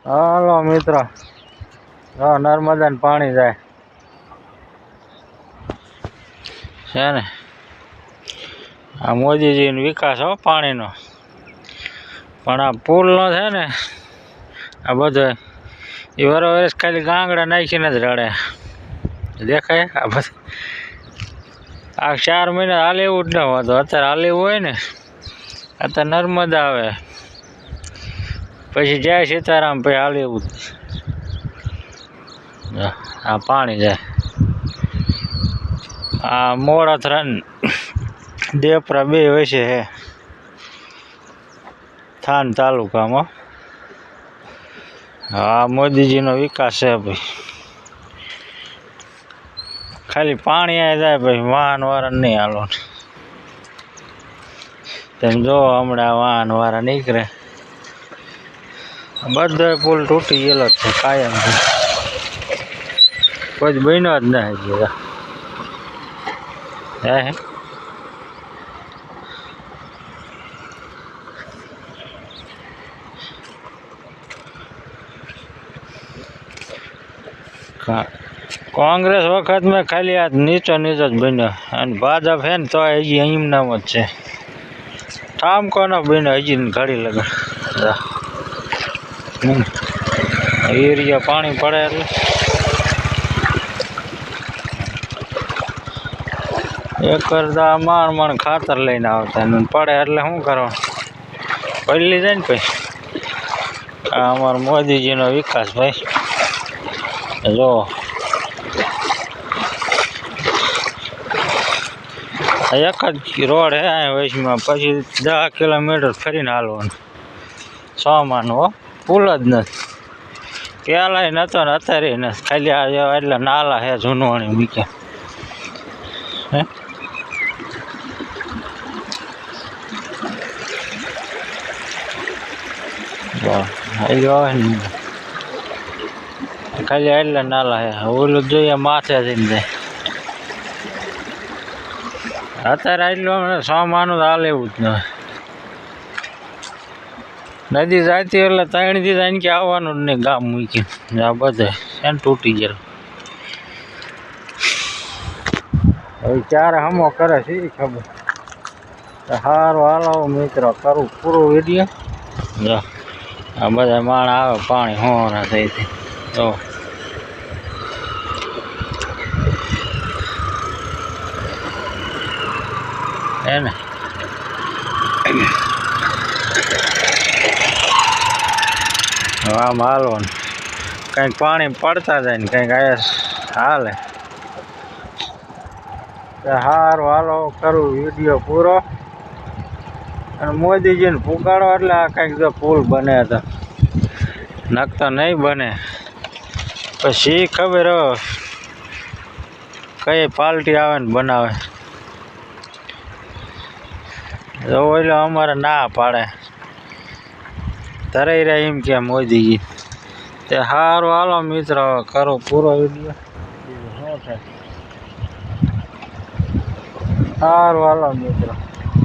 હાલો મિત્રો, નર્મદા ને પાણી જાય છે ને. આ મોદીજીનો વિકાસ હો પાણીનો. પણ આ પુલનો છે ને, આ બધો એ વરસ ખાલી ગાંગડા નાખીને જ રડે. દેખાય આ બધું. આ 4 મહિના હાલ એવું જ ન હોતું. અત્યારે હાલ એવું હોય ને, અત્યારે નર્મદા આવે પછી જય સીતારામ, પછી હાલ એવું જ. આ પાણી જાય. આ મોડાથરા દેપરા બે વચ્ચે હે, થાન તાલુકામાં. હા, મોદીજીનો વિકાસ છે ભાઈ. ખાલી પાણી આ જાય ભાઈ, વાહન વાળા નહીં હાલો. તેમ જો હમણાં વાહન વાળા નીકળે. બધો પુલ તૂટી ગયેલો છે કાયમ. કોઈ બન્યો જ નહીં ગયો. હે કોંગ્રેસ વખત મેં ખાલી આ નીચો જ બન્યો, અને ભાજપ હે ને તો હજી અહીં નામ જ છે. ઠામકો ન બન્યો હજી ઘડી લગન. એરિયા પાણી પડે એટલે એક કરતા માણ ખાતર લઈને આવતા, પડે એટલે શું કરવાનું, પડી જાય ને ભાઈ. આ અમારો મોદીજીનો વિકાસ ભાઈ. જો એક જ રોડ હે અહીં વચમાં, પછી 10 કિલોમીટર ફરીને હાલવાનું. સોમાનું હો, પુલ જ નથી. પેલા નતો ને અત્યારે નથી. ખાલી આ એટલે નાલા હે જૂનવાણી મૂક્યા હે. ખાલી એટલે નાલા હે. ઓલું જોઈએ માથે જઈને જાય. અત્યારે આટલું સોમાનું હાલ એવું જ ન. નદી જાતી એટલે 3 દી જાય કે આવવાનું જ નહીં ગામ મૂકીને. આ બધે એને તૂટી ગયેલું. હવે ક્યારે હમો કરે છે એ ખબર. સારું હાલો મિત્રો, કરું પૂરો વિડીયો. જો આ બધા માણ આવે પાણી હોરા થઈ હતી. તો એને આમ હાલવાનું. કંઈક પાણી પડતા જાય ને કંઈક આયા હાલે. સારું હાલો, કરું વિડીયો પૂરો. અને મોદીજીને પુગાડો એટલે આ કંઈક જો પુલ બને તો, નકતો નહીં બને. પછી ખબર કઈ પાર્ટી આવે ને બનાવે. ઓલો અમારે ના પાડે, ધરાઈ રહ્યા એમ કે મોદીજી. તે સારું હાલો મિત્રો, કરો પૂરો વિડીયો. શું થાય? સારું હાલો મિત્રો.